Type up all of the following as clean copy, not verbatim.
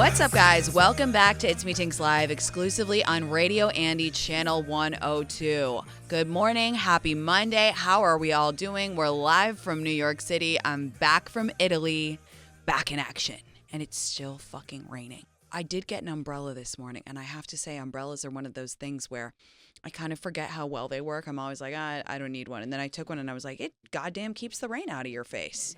What's up, guys? Welcome back to It's Me Tinx Live, exclusively on Radio Andy Channel 102. Good morning. Happy Monday. How are we all doing? We're live from New York City. I'm back from Italy, back in action, and it's still fucking raining. I did get an umbrella this morning, and I have to say umbrellas are one of those things where I kind of forget how well they work. I'm always like, I don't need one. And then I took one, and I was like, it goddamn keeps the rain out of your face.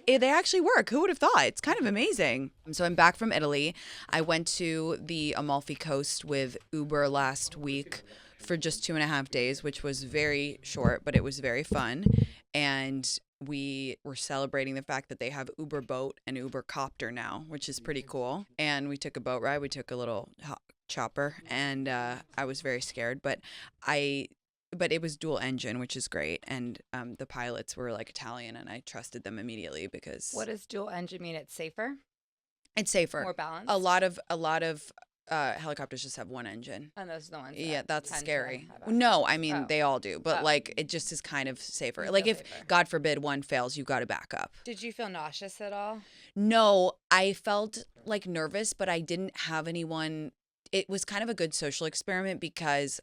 They actually work. Who would have thought? It's kind of amazing. So I'm back from Italy. I went to the Amalfi Coast with Uber last week for just 2.5 days, which was very short, but it was very fun. And we were celebrating the fact that they have Uber Boat and Uber Copter now, which is pretty cool. And we took a boat ride. We took a little chopper, and I was very scared, but it was dual engine, which is great. And the pilots were like Italian, and I trusted them immediately because. What does dual engine mean? It's safer? It's safer. More balanced? A lot of helicopters just have one engine. And those are the ones. Yeah, that's scary. No, I mean, they all do. But like, it just is kind of safer. Like if, God forbid, one fails, you got to back up. Did you feel nauseous at all? No, I felt like nervous, but I didn't have anyone. It was kind of a good social experiment because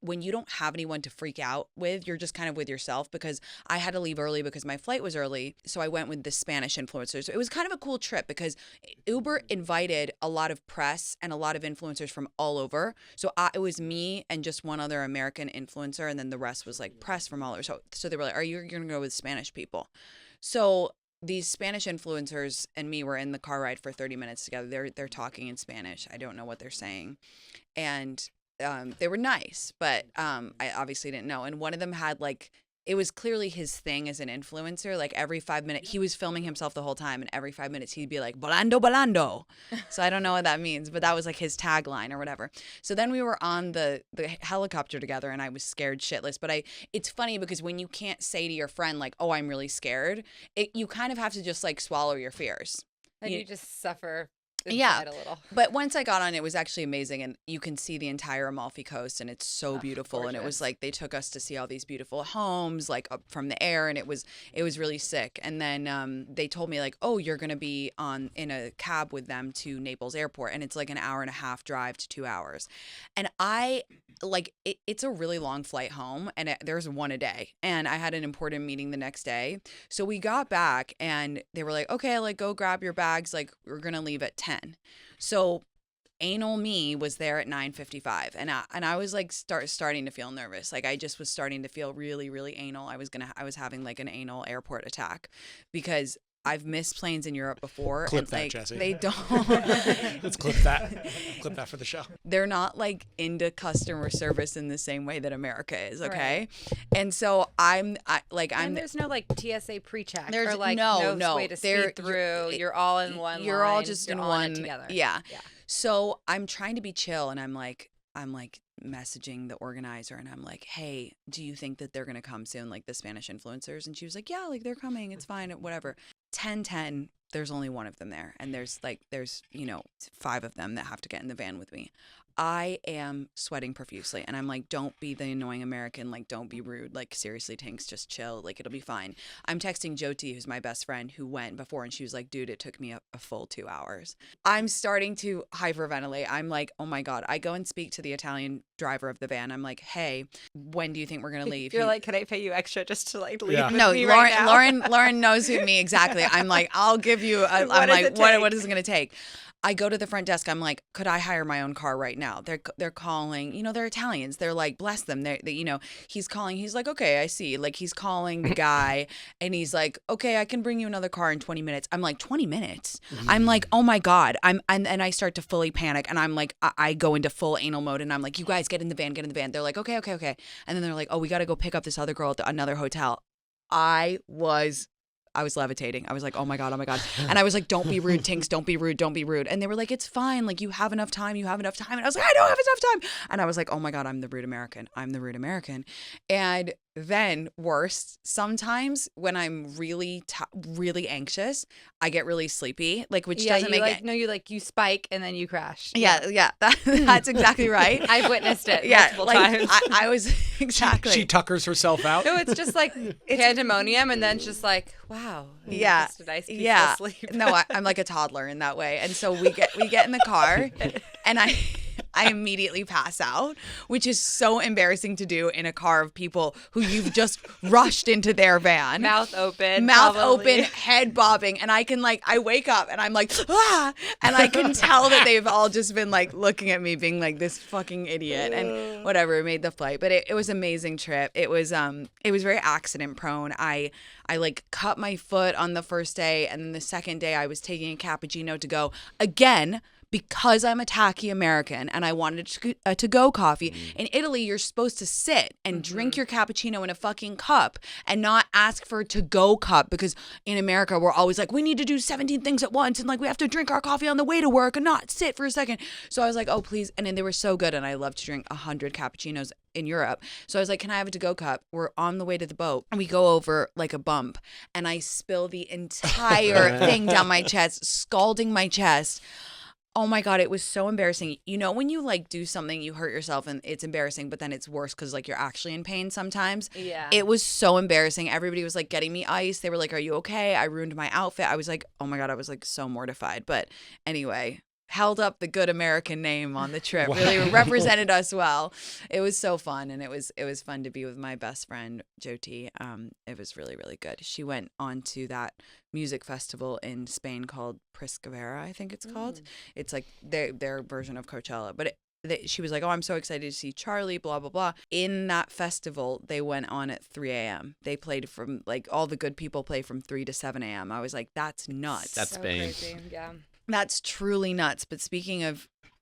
when you don't have anyone to freak out with, you're just kind of with yourself, because I had to leave early because my flight was early. So I went with the Spanish influencers. So it was kind of a cool trip because Uber invited a lot of press and a lot of influencers from all over. So it was me and just one other American influencer. And then the rest was like press from all over. So they were like, you're going to go with Spanish people. So these Spanish influencers and me were in the car ride for 30 minutes together. They're talking in Spanish. I don't know what they're saying. And they were nice, but I obviously didn't know. And one of them had it was clearly his thing as an influencer. Like every 5 minutes, he was filming himself the whole time, and every 5 minutes he'd be like, "Volando, volando." So I don't know what that means, but that was like his tagline or whatever. So then we were on the helicopter together, and I was scared shitless. But it's funny because when you can't say to your friend like, "Oh, I'm really scared," you kind of have to just like swallow your fears. And you just suffer. Yeah, a little. But once I got on, it was actually amazing, and you can see the entire Amalfi Coast, and it's so beautiful. Gorgeous. And it was like they took us to see all these beautiful homes, like up from the air, and it was really sick. And then they told me like, oh, you're gonna be in a cab with them to Naples Airport, and it's like an 1.5-hour drive to 2 hours, and it's a really long flight home, and there's one a day, and I had an important meeting the next day, so we got back, and they were like, okay, like go grab your bags, like we're gonna leave at 10. So anal me was there at 9:55, and I was like starting to feel nervous. Like I just was starting to feel really, really anal. I was having like an anal airport attack because I've missed planes in Europe before. Clip and that, like, Jesse. They don't. Let's clip that. Clip that for the show. They're not like into customer service in the same way that America is. Okay. Right. And so I'm. And there's no like TSA pre-check. There's or like no way to speed through. You're all in one. You're line. all just you're in all one in it together. Yeah. So I'm trying to be chill, and I'm like messaging the organizer, and I'm like, hey, do you think that they're gonna come soon, like the Spanish influencers? And she was like, yeah, like they're coming, it's fine, whatever. 10:10, there's only one of them there, and there's 5 of them that have to get in the van with me. I am sweating profusely, and I'm like, don't be the annoying American, like don't be rude, like seriously, Tinx, just chill, like it'll be fine. I'm texting Jyoti, who's my best friend, who went before, and she was like, dude, it took me a full 2 hours. I'm starting to hyperventilate. I'm like, oh my God. I go and speak to the Italian driver of the van. I'm like, hey, when do you think we're gonna leave? You're like, can I pay you extra just to like leave? Yeah. With No, me Lauren, right now? Lauren knows me exactly. I'm like, I'll give you. I'm like, what is it gonna take? I go to the front desk. I'm like, could I hire my own car right now? They're calling. They're Italians. They're like, bless them. He's calling. He's like, okay, I see. Like he's calling the guy, and he's like, okay, I can bring you another car in 20 minutes. I'm like, 20 minutes. I'm like, oh my God. And I start to fully panic, and I'm like, I go into full anal mode, and I'm like, you guys get in the van. They're like, okay. And then they're like, oh, we got to go pick up this other girl at another hotel. I was levitating. I was like, oh my God. And I was like, don't be rude, Tinx, don't be rude. And they were like, it's fine. Like you have enough time. And I was like, I don't have enough time. And I was like, oh my God, I'm the rude American. And then worse, sometimes when I'm really really anxious, I get really sleepy, like, which doesn't make it. No, you spike and then you crash. Yeah, that's exactly right. I've witnessed it multiple times. I was exactly. She tuckers herself out. No, it's just like pandemonium, and then it's just like, wow. Yeah, just a nice peaceful sleep. No, I'm like a toddler in that way, and so we get in the car, and I immediately pass out, which is so embarrassing to do in a car of people who you've just rushed into their van. Mouth open, head bobbing. And I can I wake up and I'm like, ah, and I can tell that they've all just been like looking at me being like this fucking idiot and whatever, made the flight. But it was an amazing trip. It was very accident prone. I like cut my foot on the first day, and then the second day I was taking a cappuccino to go again, because I'm a tacky American and I wanted to-go coffee. In Italy, you're supposed to sit and drink your cappuccino in a fucking cup and not ask for a to-go cup, because in America, we're always like, we need to do 17 things at once, and like we have to drink our coffee on the way to work and not sit for a second. So I was like, oh, please. And then they were so good, and I love to drink 100 cappuccinos in Europe. So I was like, can I have a to-go cup? We're on the way to the boat, and we go over like a bump, and I spill the entire thing down my chest, scalding my chest. Oh my God, it was so embarrassing. You know, when you like do something, you hurt yourself and it's embarrassing, but then it's worse because like you're actually in pain sometimes. Yeah. It was so embarrassing. Everybody was like getting me ice. They were like, are you okay? I ruined my outfit. I was like, oh my God, I was like so mortified. But anyway, held up the good American name on the trip. Wow. Really represented us well. It was so fun, and it was fun to be with my best friend Jyoti. It was really, really good. She went on to that music festival in Spain called Priscavera, I think it's called. It's like their version of Coachella, but she was like, oh, I'm so excited to see Charlie, blah, blah, blah. In that festival, they went on at 3 a.m. They played from, like, all the good people play from 3 to 7 a.m. I was like, that's nuts. That's So Spain. crazy. Yeah. That's truly nuts. But speaking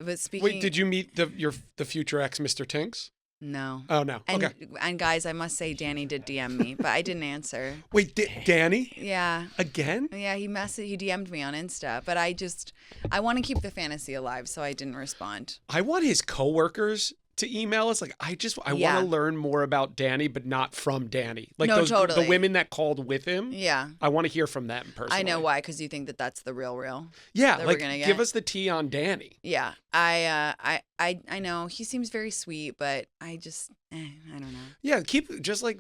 Wait, did you meet the future ex, Mr. Tinx? No. Oh, no. Okay. And guys, I must say Danny did DM me, but I didn't answer. Wait, Danny? Yeah. Again? Yeah, he DM'd me on Insta, but I want to keep the fantasy alive, so I didn't respond. I want his coworkers to email us. Like, I Yeah. want to learn more about Danny, but not from Danny. Like No, totally. the women that called with him. Yeah. I want to hear from them personally. I know why, because you think that that's the real. Yeah, that like we're gonna give get. us the tea on Danny. Yeah. I know he seems very sweet, but I just I don't know. Yeah, keep just like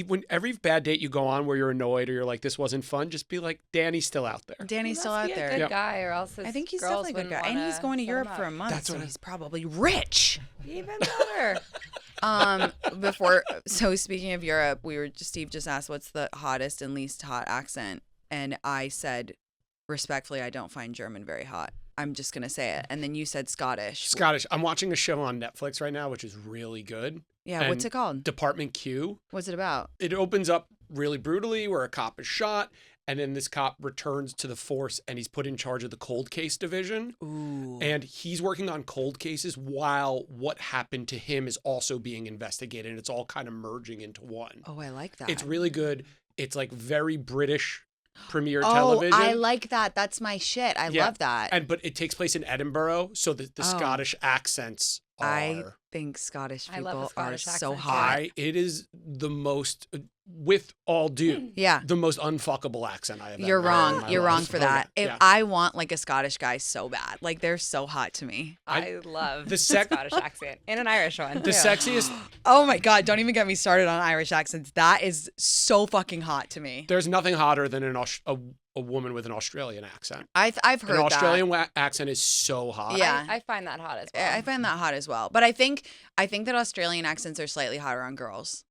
when every bad date you go on where you're annoyed or you're like this wasn't fun, just be like Danny's still out there. Danny's still out there. Good Yep. guy, or else his I think he's girls definitely a good guy, wouldn't and he's wanna going to set him Europe up. for a month, That's so what he's probably rich. Even better. So speaking of Europe, Steve just asked what's the hottest and least hot accent, and I said respectfully, I don't find German very hot. I'm just gonna say it, and then you said Scottish. Scottish. I'm watching a show on Netflix right now, which is really good. Yeah, what's And it called? Department Q. What's it about? It opens up really brutally where a cop is shot, and then this cop returns to the force and he's put in charge of the cold case division. Ooh. And he's working on cold cases while what happened to him is also being investigated. And it's all kind of merging into one. Oh, I like that. It's really good. It's like very British premiere television. Oh, I like that. That's my shit. I Yeah. love that. But it takes place in Edinburgh, so the Scottish accents are I think Scottish I love the people are Scottish so accent, hot. it is the most, with all due, Yeah. the most unfuckable accent I have You're ever heard in wrong. my You're life. wrong for Oh, that. yeah. If Yeah. I want like a Scottish guy so bad. Like they're so hot to me. I love the the Scottish accent and an Irish one. The too. sexiest, Oh my God, don't even get me started on Irish accents. That is so fucking hot to me. there's nothing hotter than a woman with an Australian accent. I've heard An Australian that. accent is so hot. Yeah. I find that hot as well. I find that hot as well. But I think that Australian accents are slightly hotter on girls.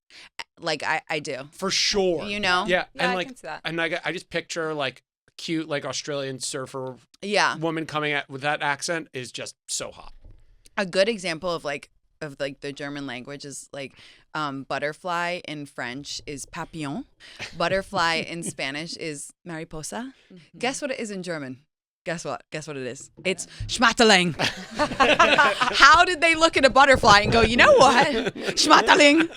Like I do. For sure. You know? Yeah, Yeah, and I like, can see that. and I just picture like cute like Australian surfer Yeah. woman coming at with that accent is just so hot. A good example of the German language is like butterfly in French is papillon. Butterfly in Spanish is mariposa. Guess what it is in German? Guess what? Guess what it is? It's Schmetterling. How did they look at a butterfly and go, you know what? Schmetterling.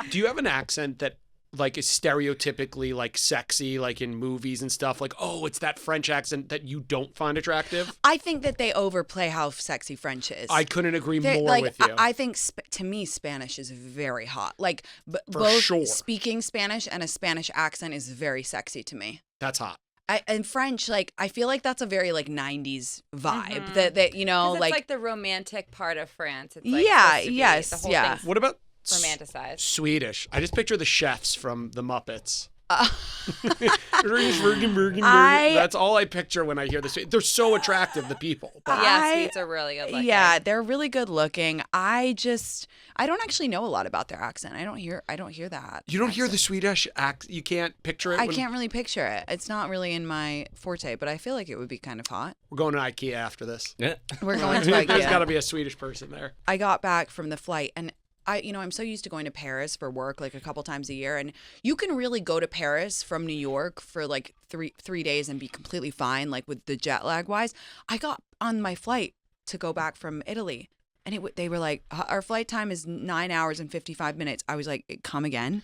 Do you have an accent that like is stereotypically like sexy, like in movies and stuff. Like, oh, it's that French accent that you don't find attractive. I think that they overplay how sexy French is. I couldn't agree They're, more like, with you. I think to me Spanish is very hot. Like For both sure. speaking Spanish and a Spanish accent is very sexy to me. That's hot. And French, like I feel like that's a very like '90s vibe. Mhm. That you know, It's like the romantic part of France. It's like Yeah, supposed to be- yes, the whole yeah. thing's What about romanticized. Swedish? I just picture the chefs from the Muppets. I That's all I picture when I hear this. They're so attractive, the people. But Yeah, Swedes are really good looking. Yeah, they're really good looking. I don't actually know a lot about their accent. I don't hear that. you don't hear the accent. Swedish accent. You can't picture it. I can't really picture it. It's not really in my forte, but I feel like it would be kind of hot. We're going to IKEA after this. Yeah. We're going to There's got to IKEA. be a Swedish person there. I got back from the flight and I'm so used to going to Paris for work like a couple times a year, and you can really go to Paris from New York for like three days and be completely fine, like with the jet lag wise. I got on my flight to go back from Italy, and they were like, our flight time is 9 hours and 55 minutes. I was like, come again.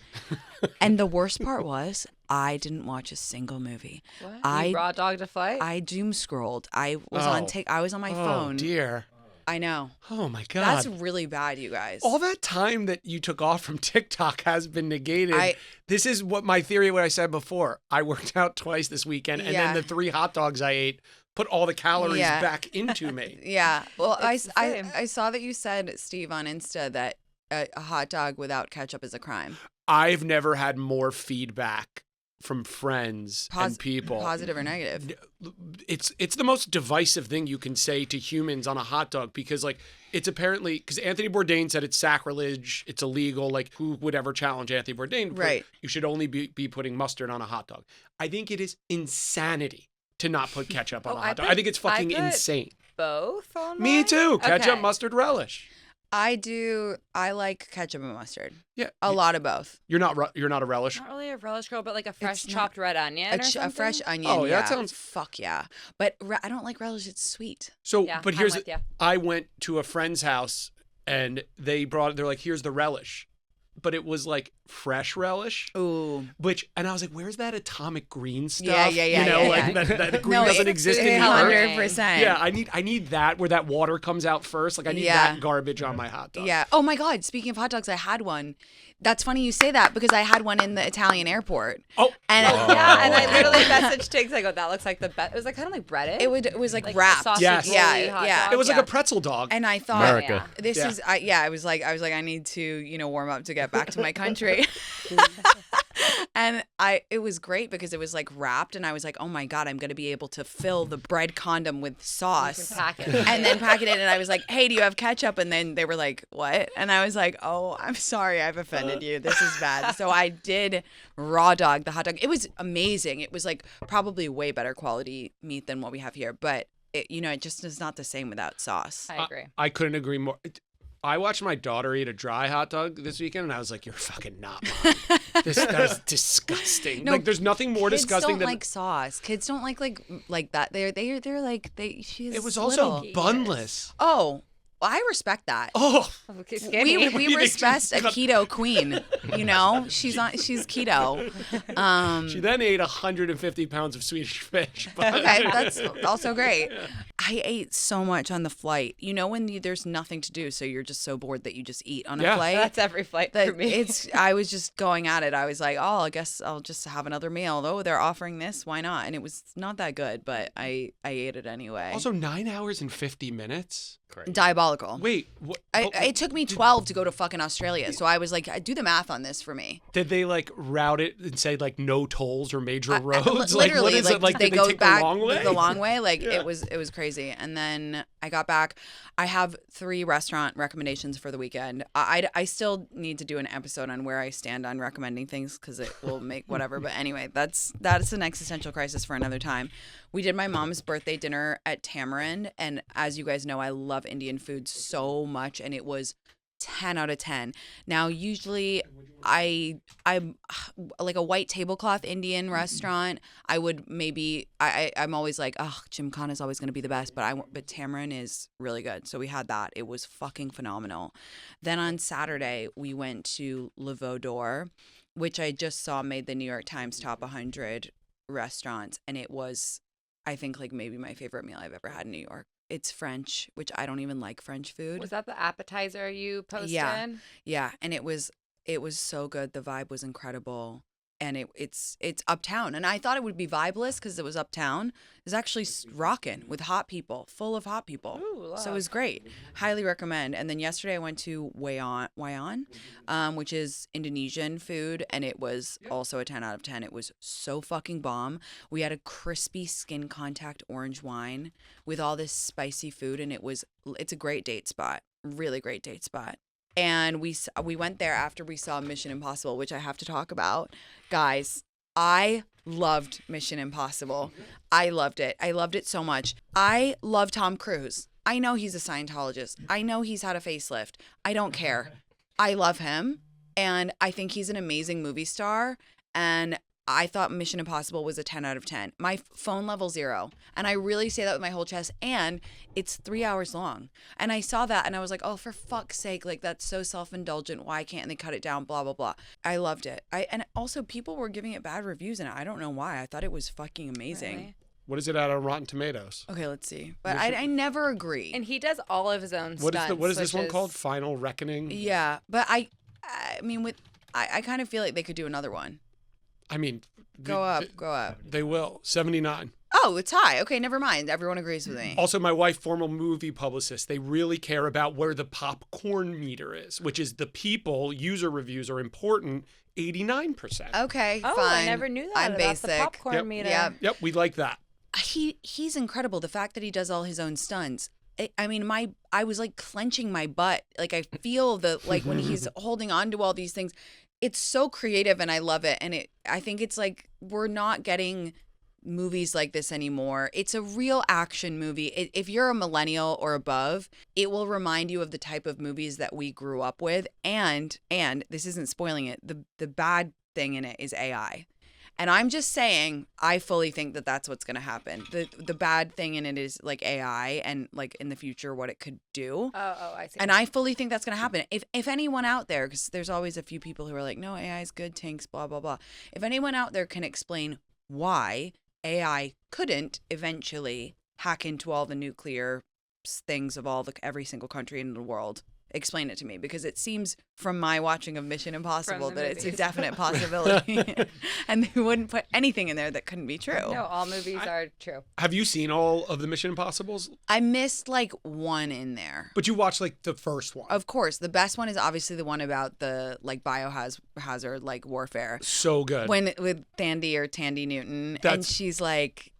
And the worst part was I didn't watch a single movie. What? You raw dogged a flight? I doom scrolled. I was Oh. I was on my phone. Oh, dear. I know. Oh, my God. That's really bad, you guys. all that time that you took off from TikTok has been negated. I- This is what my theory, what I said before. I worked out twice this weekend, and Yeah. then the 3 hot dogs I ate put all the calories Yeah. back into me. Yeah. Well, It's the same. I saw that you said, Steve, on Insta that a hot dog without ketchup is a crime. I've never had more feedback from friends and people. Positive or negative? It's the most divisive thing you can say to humans on a hot dog, because like it's apparently, because Anthony Bourdain said it's sacrilege, it's illegal, like who would ever challenge Anthony Bourdain? Right. You should only be putting mustard on a hot dog. I think it is insanity to not put ketchup on Oh, a I hot dog. put- I think it's fucking I put- insane. Both on Me mine? too. Ketchup, Okay. mustard, relish. I do. I like ketchup and mustard. Yeah. A lot of both. You're not a relish. Not really a relish girl, but like a fresh It's chopped red onion or A something. fresh onion. Oh, yeah, yeah. that sounds- Fuck yeah. But I don't like relish. It's sweet. So, Yeah, but I'm here's, with ya. I went to a friend's house and they're like, here's the relish. But it was like fresh relish, Ooh. and I was like, where's that atomic green stuff? Yeah, You know, yeah, like yeah. that green doesn't exist in the earth. 100%. Yeah, I need that where that water comes out first. Like I need Yeah. that garbage on my hot dog. Yeah. Oh my God. Speaking of hot dogs, I had one. That's funny you say that because I had one in the Italian airport. Oh, And Yeah, and I literally messaged Tinx. I go, that looks like the best. It was like kind of like breaded. it was like like wrapped. sausage Yes. rolly Yeah, hot yeah. dog. it was like Yeah. a pretzel dog. And I thought America. this Yeah. is I was like I need to warm up to get back to my country. And it was great because it was like wrapped, and I was like, oh my God, I'm gonna be able to fill the bread condom with sauce. Pack it. And then pack it in, and I was like, hey, do you have ketchup? And then they were like, what? And I was like, oh, I'm sorry, I've offended you. This is bad. So I did raw dog the hot dog. It was amazing. It was like probably way better quality meat than what we have here, but it just is not the same without sauce. I agree. I couldn't agree more. I watched my daughter eat a dry hot dog this weekend, and I was like, "You're fucking not mine. That is disgusting. No, like, there's nothing more Kids disgusting don't than like sauce. Kids don't like that. They're like she's. it was also little. bunless. Oh, well, I respect that. Oh, Okay, skinny. We You respect a cut- keto queen. You know, she's keto. she then ate 150 pounds of Swedish fish. But Okay, that's also great. I ate so much on the flight. You know, when there's nothing to do, so you're just so bored that you just eat on a Yeah. flight. That's every flight That for me. I was just going at it. I was like, oh, I guess I'll just have another meal. Oh, they're offering this. Why not? And it was not that good, but I ate it anyway. Also, 9 hours and 50 minutes. Crazy. Diabolical. Wait, what? It took me 12 to go to fucking Australia. So I was like, do the math on this for me. Did they like route it and say like no tolls or major roads? Literally, what is it like? they Did go take back the long way? The long way, like Yeah. it was crazy. And then I got back. I have 3 restaurant recommendations for the weekend. I still need to do an episode on where I stand on recommending things because it will make whatever. But anyway, that's an existential crisis for another time. We did my mom's birthday dinner at Tamarind, and as you guys know, I love Indian food so much, and it was 10 out of 10. Now, usually I'm like a white tablecloth Indian restaurant. I would maybe I'm always like, oh, Gymkhana is always going to be the best, but Tamarind is really good. So we had that. It was fucking phenomenal. Then on Saturday we went to Le Veau d'Or, which I just saw made the New York Times top 100 restaurants, and it was, I think, like maybe my favorite meal I've ever had in New York. It's French, which I don't even like French food. Was that the appetizer you posted? Yeah, and it was so good. The vibe was incredible, and it's uptown. And I thought it would be vibeless because it was uptown. It's actually rocking with hot people, full of hot people. Ooh, so it was great. Highly recommend. And then yesterday I went to Wayan, which is Indonesian food, and it was also a 10 out of 10. It was so fucking bomb. We had a crispy skin contact orange wine with all this spicy food, and it's a great date spot. Really great date spot. And we went there after we saw Mission Impossible, which I have to talk about. Guys, I loved Mission Impossible. I loved it. I loved it so much. I love Tom Cruise. I know he's a Scientologist. I know he's had a facelift. I don't care. I love him. And I think he's an amazing movie star. And I thought Mission Impossible was a 10 out of 10. My phone level 0. And I really say that with my whole chest. And it's 3 hours long. And I saw that and I was like, oh, for fuck's sake, like that's so self-indulgent. Why can't they cut it down? Blah, blah, blah. I loved it. And also people were giving it bad reviews and I don't know why. I thought it was fucking amazing. Really? What is it at on Rotten Tomatoes? Okay, let's see. But I never agree. And he does all of his own What stunts. is this one called? Final Reckoning? Yeah. But I mean, I kind of feel like they could do another one. I mean, Go up. They will. 79. Oh, it's high. Okay, never mind. Everyone agrees with me. Also, my wife, former movie publicist, they really care about where the popcorn meter is, which is the people, user reviews are important, 89%. Okay, Oh, fine. I never knew that I'm about basic. the popcorn meter. Yep. Yep, we like that. He's incredible. The fact that he does all his own stunts. I mean, I was like clenching my butt. Like I feel like when he's holding on to all these things, it's so creative and I love it. And I think it's like we're not getting movies like this anymore. It's a real action movie. If you're a millennial or above, it will remind you of the type of movies that we grew up with. And this isn't spoiling it. The bad thing in it is AI. And I'm just saying, I fully think that that's what's going to happen. The bad thing in it is like AI and like in the future what it could do. Oh, I see. And I fully think that's going to happen. If anyone out there, because there's always a few people who are like, no, AI is good, Tinx, blah, blah, blah. If anyone out there can explain why AI couldn't eventually hack into all the nuclear things of every single country in the world, explain it to me, because it seems from my watching of Mission Impossible that it's a definite possibility. And they wouldn't put anything in there that couldn't be true. No, all movies are true. Have you seen all of the Mission Impossibles? I missed like one in there. But you watched like the first one. Of course. The best one is obviously the one about the like biohazard like warfare. So good. With Tandy Newton. And she's like,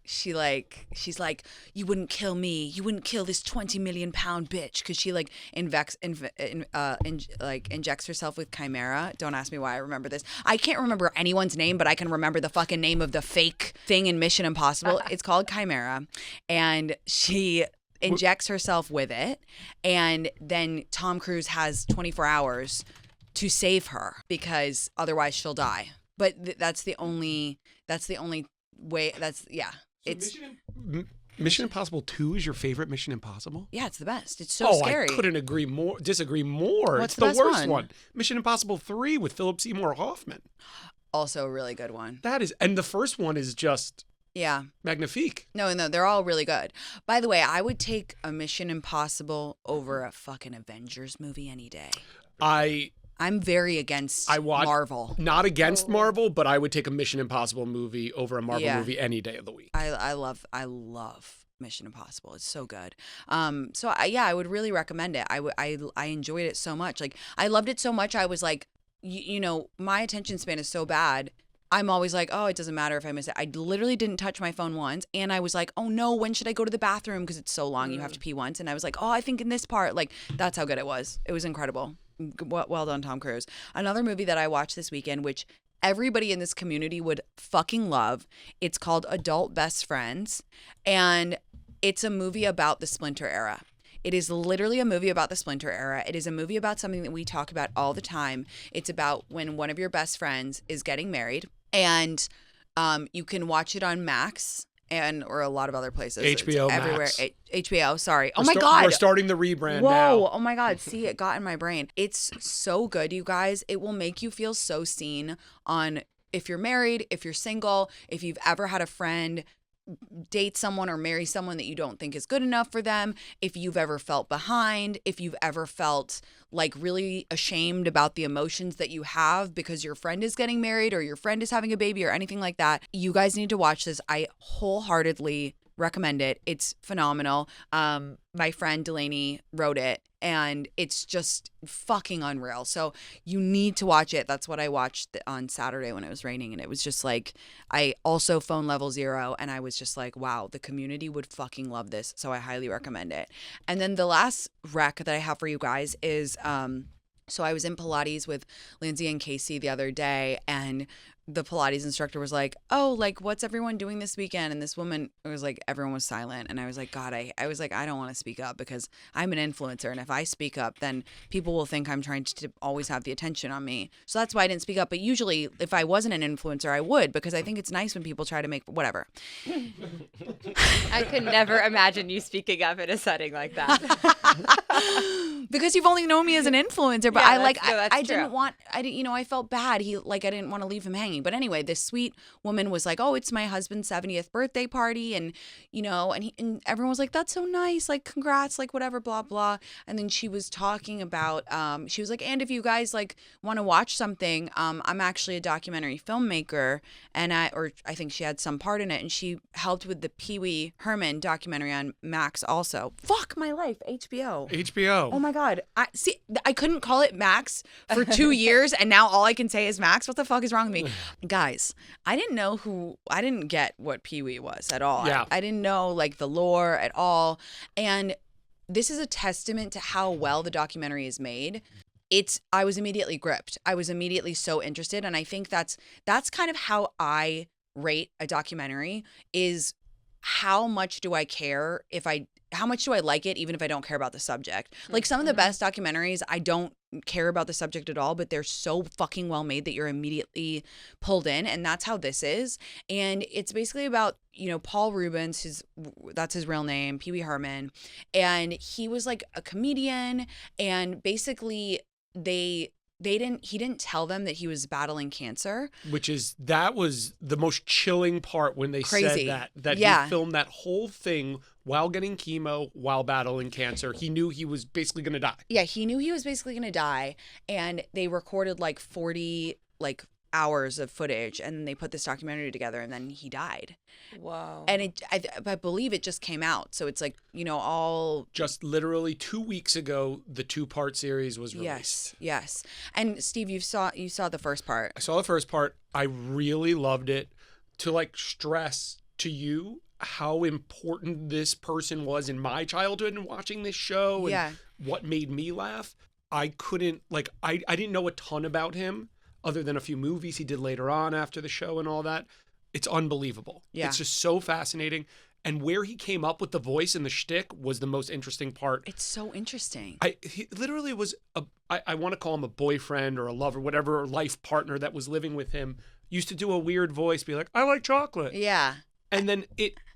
you wouldn't kill me. You wouldn't kill this 20 million pound bitch, because she like injects herself with chimera. Don't ask me why I remember this. I can't remember anyone's name, but I can remember the fucking name of the fake thing in Mission Impossible. It's called chimera, and she injects herself with it, and then Tom Cruise has 24 hours to save her because otherwise she'll die. But that's the only way. Mission Impossible 2 is your favorite Mission Impossible? Yeah, it's the best. It's so scary. I couldn't disagree more. What's it's the best worst one. Mission Impossible 3 with Philip Seymour Hoffman. Also a really good one. And the first one is just magnifique. No, they're all really good. By the way, I would take a Mission Impossible over a fucking Avengers movie any day. I'm very against Marvel. Not against Marvel, but I would take a Mission Impossible movie over a Marvel movie any day of the week. I love Mission Impossible. It's so good. I would really recommend it. I enjoyed it so much. Like I loved it so much. I was like, my attention span is so bad. I'm always like, oh, it doesn't matter if I miss it. I literally didn't touch my phone once. And I was like, oh no, when should I go to the bathroom? Because it's so long. You have to pee once. And I was like, oh, I think in this part, like that's how good it was. It was incredible. Well done, Tom Cruise. Another movie that I watched this weekend, which everybody in this community would fucking love. It's called Adult Best Friends. And it's a movie about the Splinter era. It is literally a movie about the Splinter era. It is a movie about something that we talk about all the time. It's about when one of your best friends is getting married, and you can watch it on Max or a lot of other places. HBO it's everywhere. Max. HBO, sorry. Oh my God. We're starting the rebrand Whoa. now. Oh my God. See, it got in my brain. It's so good, you guys. It will make you feel so seen on if you're married, if you're single, if you've ever had a friend date someone or marry someone that you don't think is good enough for them, if you've ever felt behind, if you've ever felt like really ashamed about the emotions that you have because your friend is getting married or your friend is having a baby or anything like that, you guys need to watch this. I wholeheartedly recommend it. It's phenomenal. My friend Delaney wrote it, and it's just fucking unreal. So you need to watch it. That's what I watched on Saturday when it was raining, and it was just like, I also phone level 0, and I was just like, wow, the community would fucking love this. So I highly recommend it. And then the last rec that I have for you guys is, so I was in Pilates with Lindsay and Casey the other day, and the Pilates instructor was like, oh, like, what's everyone doing this weekend? And this woman, it was like, everyone was silent. And I was like, God, I was like, I don't want to speak up because I'm an influencer. And if I speak up, then people will think I'm trying to always have the attention on me. So that's why I didn't speak up. But usually if I wasn't an influencer, I would, because I think it's nice when people try to make whatever. I could never imagine you speaking up in a setting like that. Because you've only known me as an influencer, but Yeah, I didn't, I felt bad. I didn't want to leave him hanging. But anyway, this sweet woman was like, oh, it's my husband's 70th birthday party. And, and everyone was like, that's so nice. Like, congrats, like whatever, blah, blah. And then she was talking about, she was like, and if you guys like want to watch something, I'm actually a documentary filmmaker. And I think she had some part in it. And she helped with the Pee-Wee Herman documentary on Max also. Fuck my life, HBO. HBO. Oh my God. I couldn't call it Max for 2 years, and now all I can say is Max. What the fuck is wrong with me? Guys, I didn't get what Pee-wee was at all. Yeah. I didn't know like the lore at all. And this is a testament to how well the documentary is made. I was immediately gripped. I was immediately so interested. And I think that's kind of how I rate a documentary, is how much do I care how much do I like it even if I don't care about the subject? Like some of the best documentaries, I don't care about the subject at all, but they're so fucking well made that you're immediately pulled in. And that's how this is. And it's basically about, Paul Rubens, that's his real name, Pee-Wee Herman. And he was like a comedian, and basically he didn't tell them that he was battling cancer. That was the most chilling part when they Crazy. said that Yeah. he filmed that whole thing while getting chemo, while battling cancer. He knew he was basically going to die. Yeah, he knew he was basically going to die, and they recorded like 40 hours of footage, and they put this documentary together, and then he died. Whoa. And I believe it just came out, so it's like, all Just literally 2 weeks ago, the 2-part series was released. Yes. And Steve, you saw the first part. I saw the first part. I really loved it. To stress to you how important this person was in my childhood and watching this show and what made me laugh. I couldn't I didn't know a ton about him other than a few movies he did later on after the show and all that. It's unbelievable. Yeah. It's just so fascinating. And where he came up with the voice and the shtick was the most interesting part. It's so interesting. He literally was I want to call him a boyfriend or a lover, whatever, life partner that was living with him, used to do a weird voice, be like, I like chocolate. Yeah. And then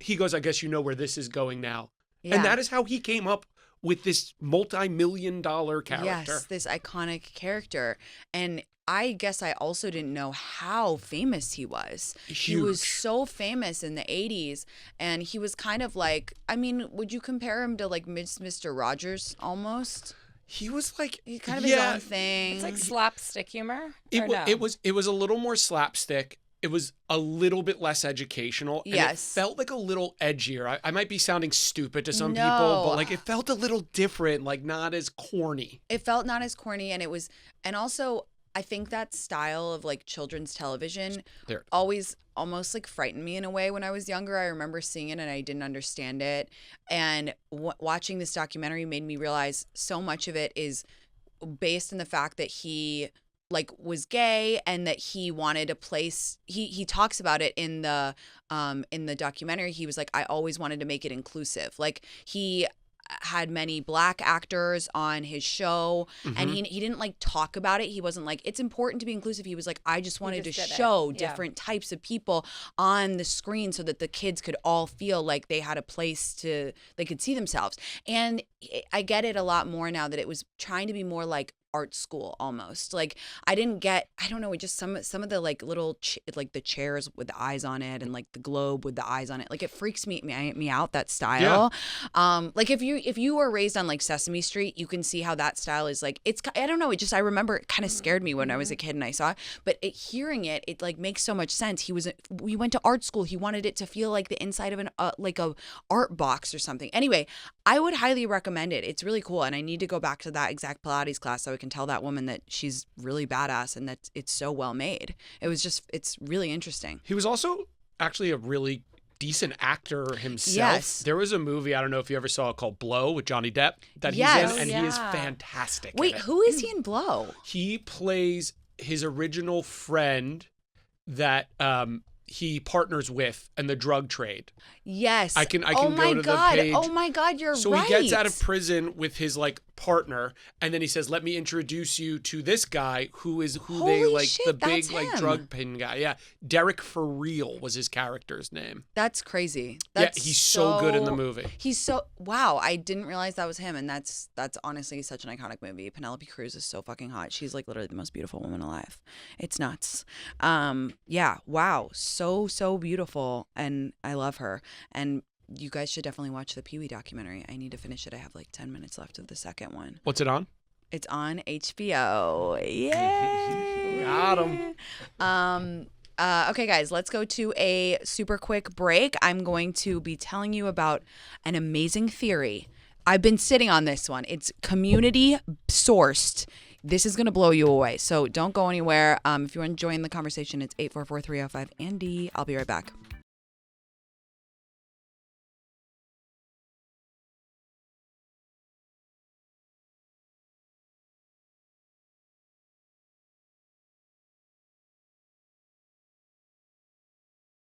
he goes, I guess you know where this is going now. Yeah. And that is how he came up with this multi-million-dollar character. Yes, this iconic character. And I guess I also didn't know how famous he was. Huge. He was so famous in the 80s, and he was kind of like, would you compare him to like Mr. Rogers almost? He was He kind of his own thing. It's like slapstick humor. It was a little more slapstick. It was a little bit less educational. And yes. It felt like a little edgier. I might be sounding stupid to some people, but it felt a little different, not as corny. It felt not as corny, and also I think that style of children's television always almost frightened me in a way when I was younger. I remember seeing it and I didn't understand it. And watching this documentary made me realize so much of it is based in the fact that he was gay and that he wanted a place. He talks about it in the documentary. He was like, I always wanted to make it inclusive. had many black actors on his show, and he didn't like talk about it. He wasn't like, it's important to be inclusive. He was like, I just wanted to show different types of people on the screen so that the kids could all feel like they had a place they could see themselves. And I get it a lot more now that it was trying to be more like art school almost. Like I don't know, just some of the like little like the chairs with the eyes on it and like the globe with the eyes on it, like it freaks me out, that style. Like if you were raised on like Sesame Street, you can see how that style is like, it's, I don't know, I remember it kind of scared me when I was a kid and I saw it, but hearing it like makes so much sense. We went to art school, he wanted it to feel like the inside of an like a art box or something. Anyway, I would highly recommend it. It's really cool, and I need to go back to that exact Pilates class so I can tell that woman that she's really badass and that it's so well made. It's really interesting. He was also actually a really decent actor himself. Yes. There was a movie, I don't know if you ever saw it, called Blow with Johnny Depp that he's in, and he is fantastic. Wait, who is he in Blow? He plays his original friend that he partners with in the drug trade. Yes. I can go to the page. Oh my God, you're right. So he gets out of prison with his like partner, and then he says, "Let me introduce you to this guy Holy they like shit, the big that's like him. drug pin guy." Yeah, Derek For Real was his character's name. That's crazy. He's so good in the movie. Wow, I didn't realize that was him, and that's honestly such an iconic movie. Penelope Cruz is so fucking hot. She's like literally the most beautiful woman alive. It's nuts. Yeah, wow, so beautiful, and I love her. And you guys should definitely watch the Pee-Wee documentary. I need to finish it. I have like 10 minutes left of the second one. What's it on? It's on HBO. Yay! Got him. Okay, guys, let's go to a super quick break. I'm going to be telling you about an amazing theory. I've been sitting on this one. It's community sourced. This is going to blow you away. So don't go anywhere. If you want to join the conversation, it's 844-305-ANDY. I'll be right back.